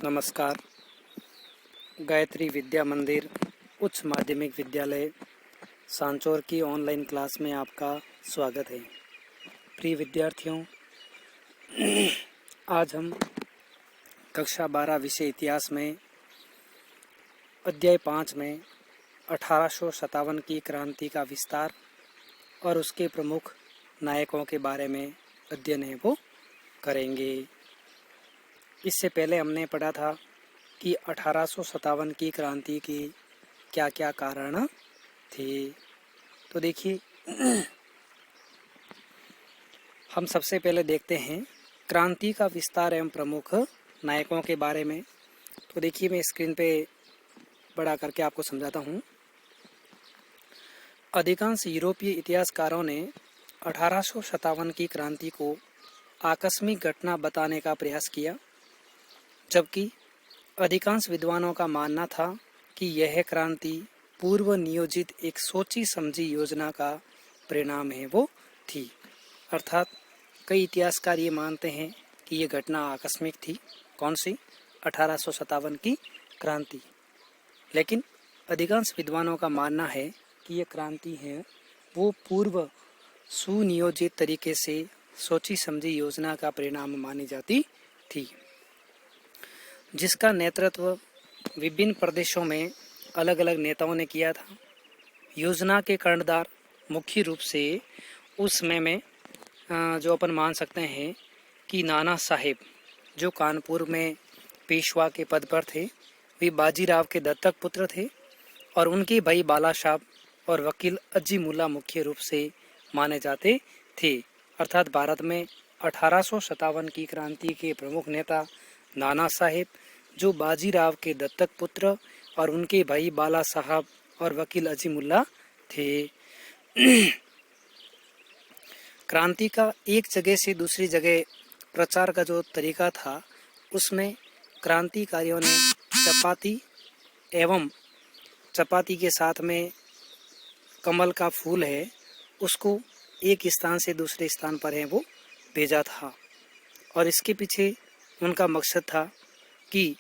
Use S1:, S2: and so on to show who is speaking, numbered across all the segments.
S1: नमस्कार। गायत्री विद्या मंदिर उच्च माध्यमिक विद्यालय सांचौर की ऑनलाइन क्लास में आपका स्वागत है। प्रिय विद्यार्थियों, आज हम कक्षा 12 विषय इतिहास में अध्याय 5 में 1857 की क्रांति का विस्तार और उसके प्रमुख नायकों के बारे में अध्ययन है वो करेंगे। इससे पहले हमने पढ़ा था कि 1857 की क्रांति के क्या क्या कारण थे। तो देखिए, हम सबसे पहले देखते हैं क्रांति का विस्तार एवं प्रमुख नायकों के बारे में। तो देखिए, मैं स्क्रीन पे बड़ा करके आपको समझाता हूँ। अधिकांश यूरोपीय इतिहासकारों ने 1857 की क्रांति को आकस्मिक घटना बताने का प्रयास किया, जबकि अधिकांश विद्वानों का मानना था कि यह क्रांति पूर्व नियोजित एक सोची समझी योजना का परिणाम है वो थी। अर्थात कई इतिहासकार ये मानते हैं कि ये घटना आकस्मिक थी। कौन सी? 1857 की क्रांति। लेकिन अधिकांश विद्वानों का मानना है कि ये क्रांति है वो पूर्व सुनियोजित तरीके से सोची समझी योजना का परिणाम मानी जाती थी, जिसका नेतृत्व विभिन्न प्रदेशों में अलग अलग नेताओं ने किया था। योजना के कर्णधार मुख्य रूप से उस समय में जो अपन मान सकते हैं कि नाना साहेब, जो कानपुर में पेशवा के पद पर थे, वे बाजीराव के दत्तक पुत्र थे और उनके भाई बाला साहब और वकील अजीमुल्ला मुख्य रूप से माने जाते थे। अर्थात भारत में 1857 की क्रांति के प्रमुख नेता नाना साहेब, जो बाजीराव के दत्तक पुत्र और उनके भाई बाला साहब और वकील अजीमुल्ला थे। क्रांति का एक जगह से दूसरी जगह प्रचार का जो तरीका था, उसमें क्रांतिकारियों ने चपाती के साथ में कमल का फूल है, उसको एक स्थान से दूसरे स्थान पर है वो भेजा था। और इसके पीछे उनका मकसद था कि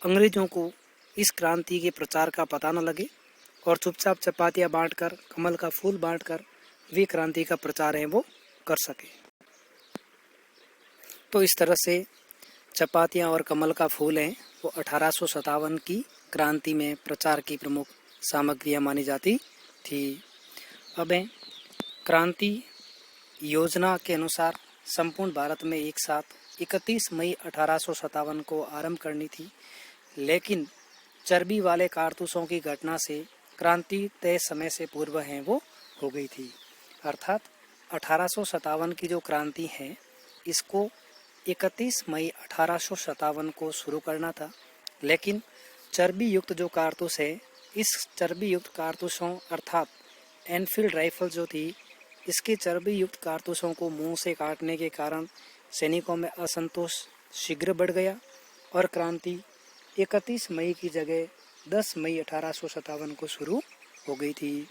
S1: अंग्रेजों को इस क्रांति के प्रचार का पता न लगे और चुपचाप चपातियाँ बांटकर, कमल का फूल बांटकर वे क्रांति का प्रचार है वो कर सके। तो इस तरह से चपातियाँ और कमल का फूल है वो 1857 की क्रांति में प्रचार की प्रमुख सामग्रियाँ मानी जाती थी। अब क्रांति योजना के अनुसार संपूर्ण भारत में एक साथ 31 मई 1857 को आरंभ करनी थी, लेकिन चर्बी वाले कारतूसों की घटना से क्रांति तय समय से पूर्व है वो हो गई थी। अर्थात 1857 की जो क्रांति है, इसको 31 मई 1857 को शुरू करना था, लेकिन चर्बी युक्त जो कारतूस है, इस चर्बी युक्त कारतूसों अर्थात एनफील्ड राइफल जो थी, इसके चर्बी युक्त कारतूसों को मुंह से काटने के कारण सैनिकों में असंतोष शीघ्र बढ़ गया और क्रांति 31 मई की जगह 10 मई 1857 को शुरू हो गई थी।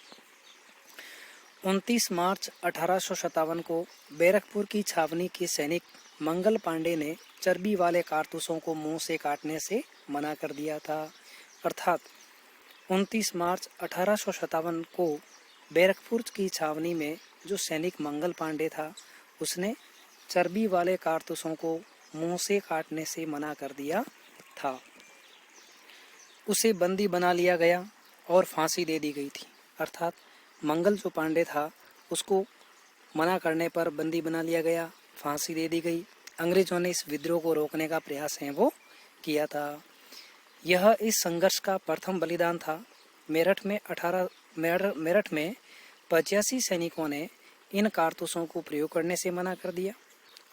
S1: 29 मार्च 1857 को बैरकपुर की छावनी के सैनिक मंगल पांडे ने चर्बी वाले कारतूसों को मुंह से काटने से मना कर दिया था। अर्थात 29 मार्च 1857 को बैरकपुर की छावनी में जो सैनिक मंगल पांडे था, उसने चर्बी वाले कारतूसों को मुंह से काटने से मना कर दिया था। उसे बंदी बना लिया गया और फांसी दे दी गई थी। अर्थात मंगल जो पांडे था, उसको मना करने पर बंदी बना लिया गया, फांसी दे दी गई। अंग्रेजों ने इस विद्रोह को रोकने का प्रयास है वो किया था। यह इस संघर्ष का प्रथम बलिदान था। मेरठ में 85 सैनिकों ने इन कारतूसों को प्रयोग करने से मना कर दिया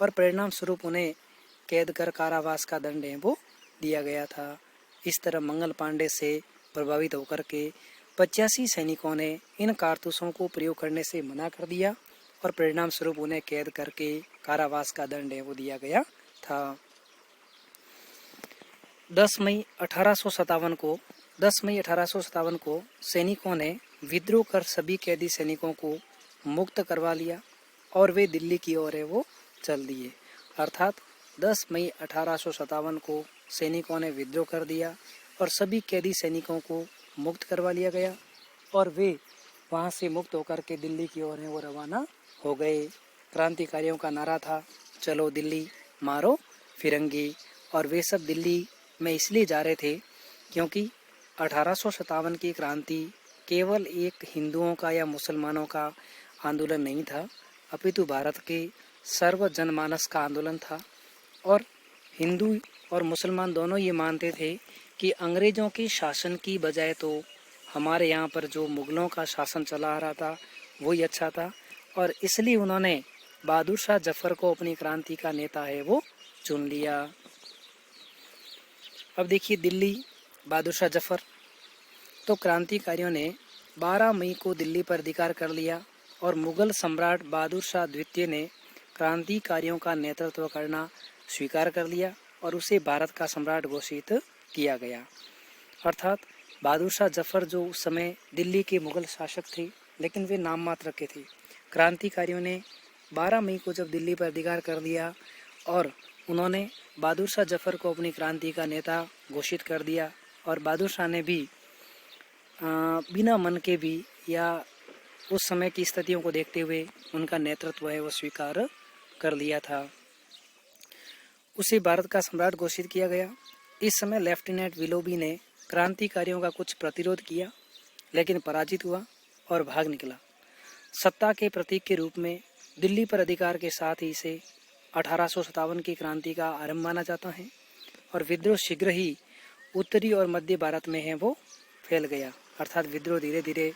S1: और परिणाम स्वरूप उन्हें कैद कर कारावास का दंड है वो दिया गया था। इस तरह मंगल पांडे से प्रभावित होकर के 85 सैनिकों ने इन कारतूसों को प्रयोग करने से मना कर दिया और परिणाम स्वरूप उन्हें कैद करके कारावास का दंड है वो दिया गया था। 10 मई 1857 को सैनिकों ने विद्रोह कर सभी कैदी सैनिकों को मुक्त करवा लिया और वे दिल्ली की ओर है वो चल दिए। अर्थात 10 मई 1857 को सैनिकों ने विद्रोह कर दिया और सभी कैदी सैनिकों को मुक्त करवा लिया गया और वे वहाँ से मुक्त होकर के दिल्ली की ओर वो रवाना हो गए। क्रांतिकारियों का नारा था, चलो दिल्ली मारो फिरंगी। और वे सब दिल्ली में इसलिए जा रहे थे क्योंकि 1857 की क्रांति केवल एक हिंदुओं का या मुसलमानों का आंदोलन नहीं था, अपितु भारत के सर्व जनमानस का आंदोलन था। और हिंदू और मुसलमान दोनों ये मानते थे कि अंग्रेज़ों के शासन की बजाय तो हमारे यहाँ पर जो मुग़लों का शासन चला आ रहा था वही अच्छा था। और इसलिए उन्होंने बहादुर शाह जफ़र को अपनी क्रांति का नेता है वो चुन लिया। अब देखिए दिल्ली, बहादुर शाह जफ़र। तो क्रांतिकारियों ने 12 मई को दिल्ली पर अधिकार कर लिया और मुग़ल सम्राट बहादुर शाह द्वितीय ने क्रांतिकारियों का नेतृत्व करना स्वीकार कर लिया और उसे भारत का सम्राट घोषित किया गया। अर्थात बहादुर शाह जफ़र जो उस समय दिल्ली के मुग़ल शासक थे, लेकिन वे नाम मात्र के थे। क्रांतिकारियों ने 12 मई को जब दिल्ली पर अधिकार कर लिया और उन्होंने बहादुर शाह जफ़र को अपनी क्रांति का नेता घोषित कर दिया और बहादुर शाह ने भी बिना मन के भी या उस समय की स्थितियों को देखते हुए उनका नेतृत्व है वो स्वीकार कर लिया था। उसे भारत का सम्राट घोषित किया गया। इस समय लेफ्टिनेंट विलोबी ने क्रांतिकारियों का कुछ प्रतिरोध किया लेकिन पराजित हुआ और भाग निकला। सत्ता के प्रतीक के रूप में दिल्ली पर अधिकार के साथ ही इसे 1857 की क्रांति का आरंभ माना जाता है और विद्रोह शीघ्र ही उत्तरी और मध्य भारत में है वो फैल गया। अर्थात विद्रोह धीरे धीरे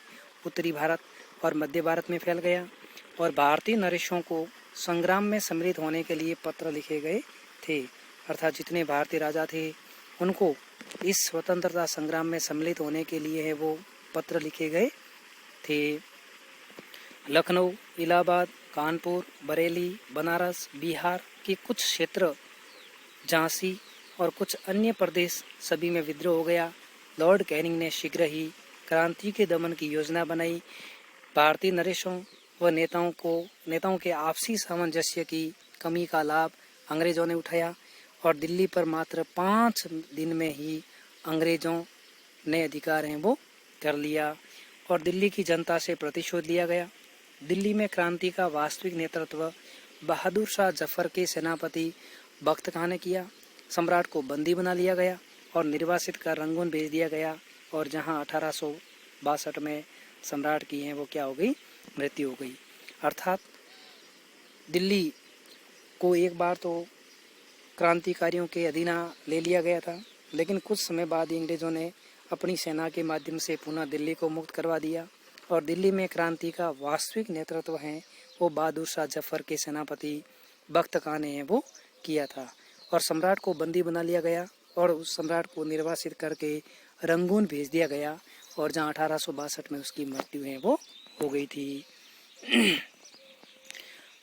S1: उत्तरी भारत और मध्य भारत में फैल गया और भारतीय नरेशों को संग्राम में सम्मिलित होने के लिए पत्र लिखे गए थे। अर्थात जितने भारतीय राजा थे उनको इस स्वतंत्रता संग्राम में सम्मिलित होने के लिए है वो पत्र लिखे गए थे। लखनऊ, इलाहाबाद, कानपुर, बरेली, बनारस, बिहार के कुछ क्षेत्र, झांसी और कुछ अन्य प्रदेश सभी में विद्रोह हो गया। लॉर्ड कैनिंग ने शीघ्र ही क्रांति के दमन की योजना बनाई। भारतीय नरेशों व नेताओं के आपसी सामंजस्य की कमी का लाभ अंग्रेजों ने उठाया और दिल्ली पर मात्र 5 दिन में ही अंग्रेजों ने अधिकार है वो कर लिया और दिल्ली की जनता से प्रतिशोध लिया गया। दिल्ली में क्रांति का वास्तविक नेतृत्व बहादुर शाह जफ़र के सेनापति बख्त खां ने किया। सम्राट को बंदी बना लिया गया और निर्वासित कर रंगून भेज दिया गया और जहां 1862 में सम्राट की है वो क्या हो गई, मृत्यु हो गई। अर्थात दिल्ली को एक बार तो क्रांतिकारियों के अधीन ले लिया गया था, लेकिन कुछ समय बाद अंग्रेजों ने अपनी सेना के माध्यम से पुनः दिल्ली को मुक्त करवा दिया और दिल्ली में क्रांति का वास्तविक नेतृत्व है वो बहादुर शाह जफ़र के सेनापति बख्त खां ने वो किया था और सम्राट को बंदी बना लिया गया और उस सम्राट को निर्वासित करके रंगून भेज दिया गया और जहां 1862 में उसकी मृत्यु है वो हो गई थी।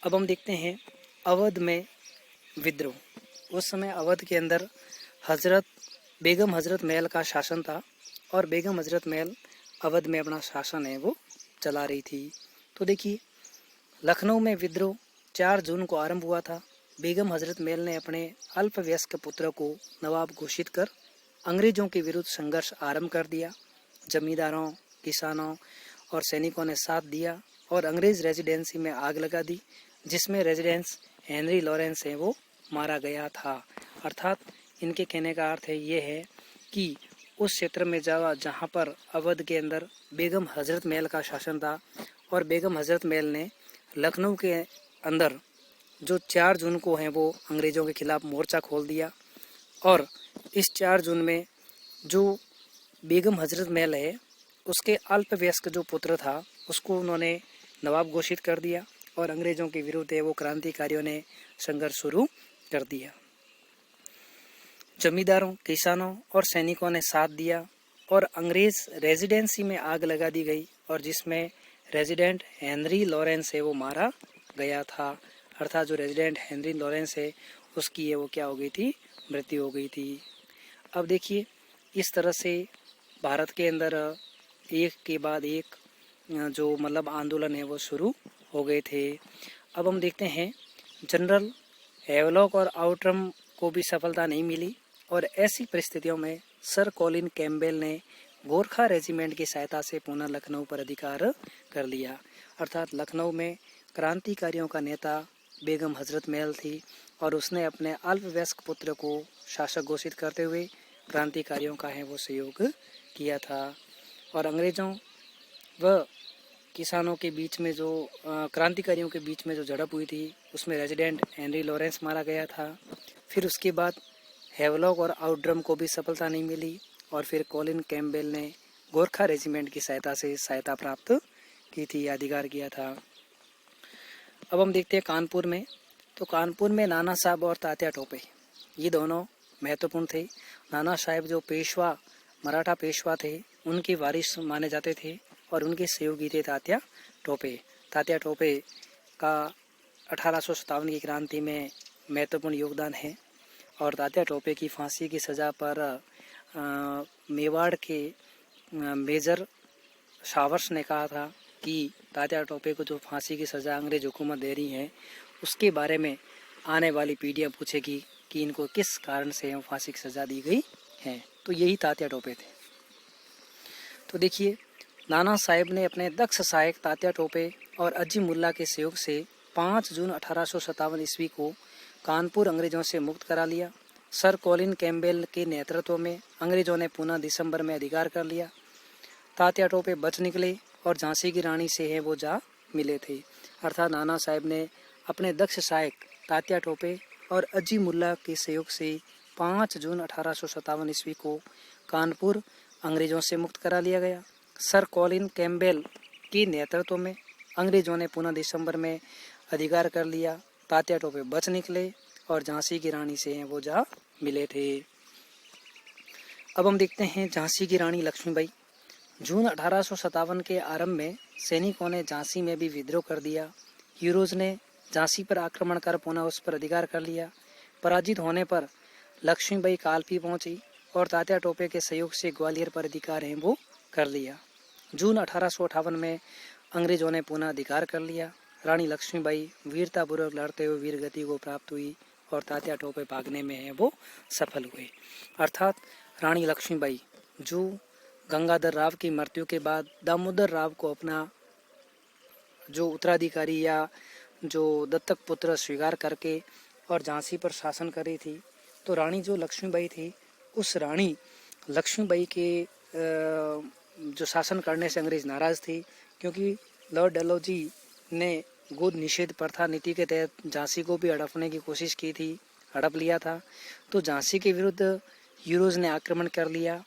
S1: अब हम देखते हैं अवध में विद्रोह। उस समय अवध के अंदर बेगम हजरत महल का शासन था और बेगम हजरत महल अवध में अपना शासन है वो चला रही थी। तो देखिए लखनऊ में विद्रोह 4 जून को आरंभ हुआ था। बेगम हजरत महल ने अपने अल्पवयस्क पुत्र को नवाब घोषित कर अंग्रेजों के विरुद्ध संघर्ष आरंभ कर दिया। जमींदारों, किसानों और सैनिकों ने साथ दिया और अंग्रेज रेजिडेंसी में आग लगा दी, जिसमें रेजिडेंस हेनरी लॉरेंस है वो मारा गया था। अर्थात इनके कहने का अर्थ है ये है कि उस क्षेत्र में जहाँ पर अवध के अंदर बेगम हजरत महल का शासन था और बेगम हजरत महल ने लखनऊ के अंदर जो 4 जून को है वो अंग्रेज़ों के खिलाफ मोर्चा खोल दिया और इस 4 जून में जो बेगम हजरत महल है उसके अल्पवयस्क जो पुत्र था उसको उन्होंने नवाब घोषित कर दिया और अंग्रेज़ों के विरुद्ध है वो क्रांतिकारियों ने संघर्ष शुरू कर दिया। जमींदारों, किसानों और सैनिकों ने साथ दिया और अंग्रेज रेजिडेंसी में आग लगा दी गई और जिसमें रेजिडेंट हेनरी लॉरेंस है वो मारा गया था। अर्थात जो रेजिडेंट हेनरी लॉरेंस है उसकी है वो क्या हो गई थी, मृत्यु हो गई थी। अब देखिए इस तरह से भारत के अंदर एक के बाद एक जो मतलब आंदोलन है वो शुरू हो गए थे। अब हम देखते हैं जनरल हेवलॉक और आउट्रम को भी सफलता नहीं मिली और ऐसी परिस्थितियों में सर कॉलिन कैम्पबेल ने गोरखा रेजिमेंट की सहायता से पुनः लखनऊ पर अधिकार कर लिया। अर्थात लखनऊ में क्रांतिकारियों का नेता बेगम हजरत महल थी और उसने अपने अल्पवयस्क पुत्र को शासक घोषित करते हुए क्रांतिकारियों का है वो सहयोग किया था। और अंग्रेज़ों व किसानों के बीच में जो क्रांतिकारियों के बीच में जो झड़प हुई थी उसमें रेजिडेंट हेनरी लॉरेंस मारा गया था। फिर उसके बाद हेवलॉक और आउट्रम को भी सफलता नहीं मिली और फिर कॉलिन कैम्पबेल ने गोरखा रेजिमेंट की सहायता प्राप्त की थी, अधिकार किया था। अब हम देखते हैं कानपुर में। तो कानपुर में नाना साहब और तात्या टोपे ये दोनों महत्वपूर्ण थे। नाना साहब जो पेशवा मराठा पेशवा थे उनके वारिस माने जाते थे और उनके सहयोगी थे तात्या टोपे। तात्या टोपे का 1857 की क्रांति में महत्वपूर्ण योगदान है और तात्या टोपे की फांसी की सज़ा पर मेवाड़ के मेजर शावर्स ने कहा था कि तात्या टोपे को जो फांसी की सज़ा अंग्रेज हुकूमत दे रही है उसके बारे में आने वाली पीढ़ियाँ पूछेगी कि इनको किस कारण से फांसी की सज़ा दी गई है। तो यही तात्या टोपे थे। तो देखिए, नाना साहब ने अपने दक्ष सहायक तात्या टोपे और अजी मुल्ला के सहयोग से 5 जून 1857 ईस्वी को कानपुर अंग्रेज़ों से मुक्त करा लिया। सर कॉलिन कैम्पबेल के नेतृत्व में अंग्रेज़ों ने पुनः दिसंबर में अधिकार कर लिया। तात्या टोपे बच निकले और झांसी की रानी से है वो जा मिले थे। अर्थात नाना साहब ने अपने दक्ष सहायक तात्या टोपे और अजी मुल्ला के सहयोग से 5 जून 1857 ईस्वी को कानपुर अंग्रेज़ों से मुक्त करा लिया गया। सर कॉलिन कैम्पबेल के नेतृत्व में अंग्रेज़ों ने पुनः दिसंबर में अधिकार कर लिया। तात्या टोपे बच निकले और झांसी की रानी से हैं वो जा मिले थे। अब हम देखते हैं झांसी की रानी लक्ष्मीबाई। जून 1857 के आरंभ में सैनिकों ने झांसी में भी विद्रोह कर दिया। हीरोज ने झांसी पर आक्रमण कर पुनः उस पर अधिकार कर लिया। पराजित होने पर लक्ष्मीबाई कालपी पहुंची और तात्या टोपे के सहयोग से ग्वालियर पर अधिकार है वो कर लिया। जून 1858 में अंग्रेजों ने पुनः अधिकार कर लिया। रानी लक्ष्मीबाई वीरतापूर्वक लड़ते हुए वीर गति को प्राप्त हुई और तात्या टोपे भागने में है वो सफल हुए। अर्थात रानी लक्ष्मीबाई जो गंगाधर राव की मृत्यु के बाद दामोदर राव को अपना जो उत्तराधिकारी या जो दत्तक पुत्र स्वीकार करके और झांसी पर शासन कर रही थी, तो रानी जो लक्ष्मीबाई थी उस रानी लक्ष्मीबाई के जो शासन करने से अंग्रेज नाराज थी, क्योंकि लॉर्ड डलहौजी ने गोद निषेध प्रथा नीति के तहत झांसी को भी हड़पने की कोशिश की थी, हड़प लिया था। तो झांसी के विरुद्ध यूरोज ने आक्रमण कर लिया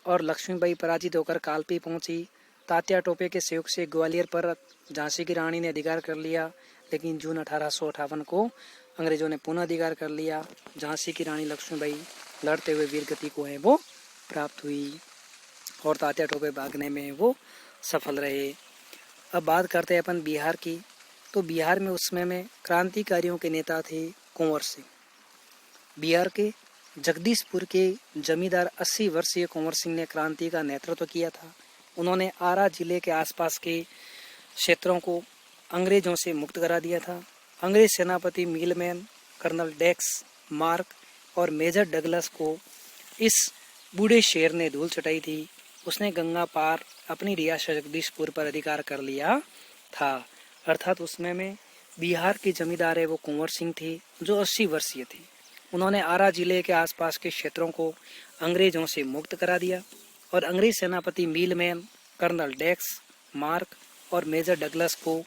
S1: और लक्ष्मीबाई पराजित होकर कालपी पहुंची। तात्या टोपे के सहयोग से ग्वालियर पर झांसी की रानी ने अधिकार कर लिया, लेकिन जून 1858 को अंग्रेजों ने पुनः अधिकार कर लिया। झांसी की रानी लक्ष्मीबाई लड़ते हुए वीरगति को है वो प्राप्त हुई और तात्या टोपे भागने में वो सफल रहे। अब बात करते हैं अपन बिहार की। तो बिहार में उस समय में क्रांतिकारियों के नेता थे कुंवर सिंह। बिहार के जगदीशपुर के जमींदार 80 वर्षीय कुंवर सिंह ने क्रांति का नेतृत्व किया था। उन्होंने आरा जिले के आसपास के क्षेत्रों को अंग्रेजों से मुक्त करा दिया था। अंग्रेज सेनापति मिलमैन, कर्नल डेक्स, मार्क और मेजर डगलस को इस बूढ़े शेर ने धूल चटाई थी। उसने गंगा पार अपनी रियासत जगदीशपुर पर अधिकार कर लिया था। अर्थात उसमें में बिहार के जमींदार है वो कुंवर सिंह थे जो 80 वर्षीय थे। उन्होंने आरा जिले के आसपास के क्षेत्रों को अंग्रेजों से मुक्त करा दिया और अंग्रेज सेनापति मिलमैन, कर्नल डेक्स, मार्क और मेजर डगलस को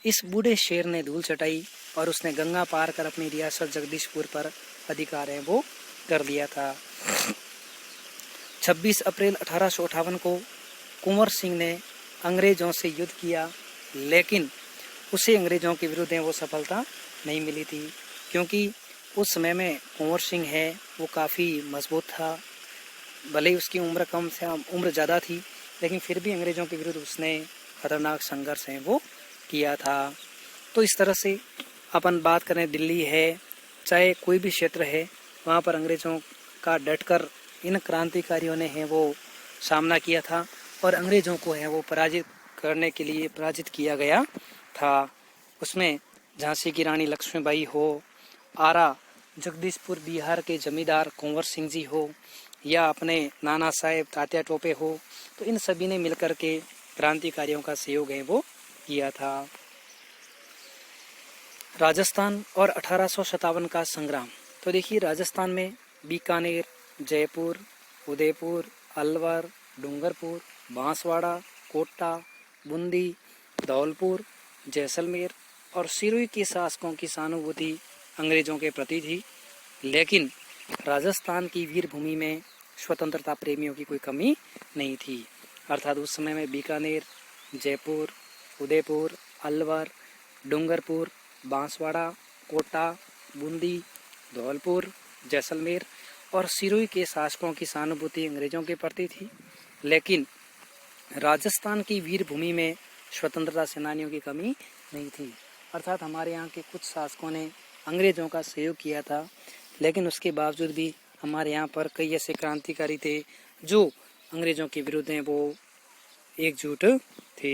S1: इस बूढ़े शेर ने धूल चटाई और उसने गंगा पार कर अपनी रियासत जगदीशपुर पर अधिकार है वो कर लिया था। 26 अप्रैल 1858 को कुंवर सिंह ने अंग्रेजों से युद्ध किया, लेकिन उसे अंग्रेजों के विरुद्ध वो सफलता नहीं मिली थी, क्योंकि उस समय में कुंवर सिंह है वो काफ़ी मजबूत था। भले ही उसकी उम्र कम से उम्र ज़्यादा थी, लेकिन फिर भी अंग्रेज़ों के विरुद्ध उसने खतरनाक संघर्ष है वो किया था। तो इस तरह से अपन बात करें, दिल्ली है चाहे कोई भी क्षेत्र है, वहाँ पर अंग्रेज़ों का डटकर इन क्रांतिकारियों ने है वो सामना किया था और अंग्रेज़ों को है वो पराजित करने के लिए पराजित किया गया था। उसमें झांसी की रानी लक्ष्मीबाई हो आरा जगदीशपुर बिहार के जमींदार कुंवर सिंह जी हो या अपने नाना साहेब तात्या टोपे हो, तो इन सभी ने मिलकर के क्रांतिकारियों का सहयोग है वो किया था। राजस्थान और 1857 का संग्राम। तो देखिए राजस्थान में बीकानेर, जयपुर, उदयपुर, अलवर, डूंगरपुर, बांसवाड़ा, कोटा, बूंदी, धौलपुर, जैसलमेर और सिरोही के शासकों की सहानुभूति अंग्रेजों के प्रति थी, लेकिन राजस्थान की वीर भूमि में स्वतंत्रता प्रेमियों की कोई कमी नहीं थी। अर्थात उस समय में बीकानेर, जयपुर, उदयपुर, अलवर, डूंगरपुर, बांसवाड़ा, कोटा, बूंदी, धौलपुर, जैसलमेर और सिरोही के शासकों की सहानुभूति अंग्रेजों के प्रति थी, लेकिन राजस्थान की वीर भूमि में स्वतंत्रता सेनानियों की कमी नहीं थी। अर्थात हमारे यहाँ के कुछ शासकों ने अंग्रेजों का सहयोग किया था, लेकिन उसके बावजूद भी हमारे यहाँ पर कई ऐसे क्रांतिकारी थे जो अंग्रेजों के विरुद्ध हैं वो एकजुट थे।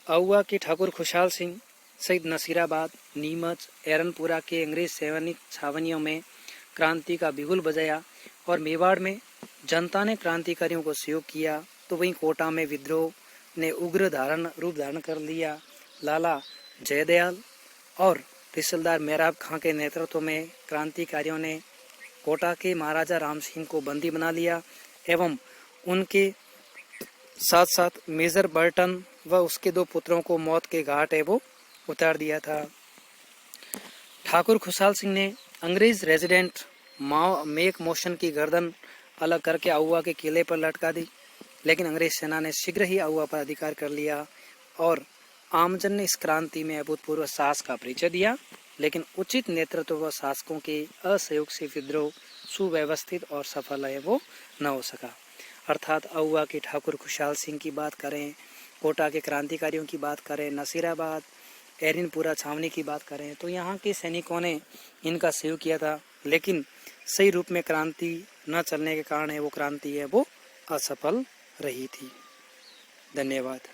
S1: आउवा के ठाकुर खुशहाल सिंह सहित नसीराबाद, नीमच, एरनपुरा के अंग्रेज सैनिक छावनियों में क्रांति का बिगुल बजाया और मेवाड़ में जनता ने क्रांतिकारियों को सहयोग किया, तो वहीं कोटा में विद्रोह ने उग्र रूप धारण कर लिया। लाला जयदयाल और तहसीलदार मेहराब खां के नेतृत्व में क्रांतिकारियों ने कोटा के महाराजा राम सिंह को बंदी बना लिया एवं उनके साथ साथ मेजर बर्टन व उसके 2 पुत्रों को मौत के घाट है वो उतार दिया था। ठाकुर खुशहाल सिंह ने अंग्रेज रेजिडेंट मेक मोशन की गर्दन अलग करके आउवा के किले पर लटका दी, लेकिन अंग्रेज सेना ने शीघ्र ही आउवा पर अधिकार कर लिया और आमजन ने इस क्रांति में अभूतपूर्व साहस का परिचय दिया, लेकिन उचित नेतृत्व व शासकों के असहयोग से विद्रोह सुव्यवस्थित और सफल है वो न हो सका। अर्थात आउवा के ठाकुर खुशहाल सिंह की बात करें, कोटा के क्रांतिकारियों की बात करें, नसीराबाद, एरनपुरा छावनी की बात करें, तो यहाँ के सैनिकों ने इनका सहयोग किया था, लेकिन सही रूप में क्रांति न चलने के कारण है वो क्रांति है वो असफल रही थी। धन्यवाद।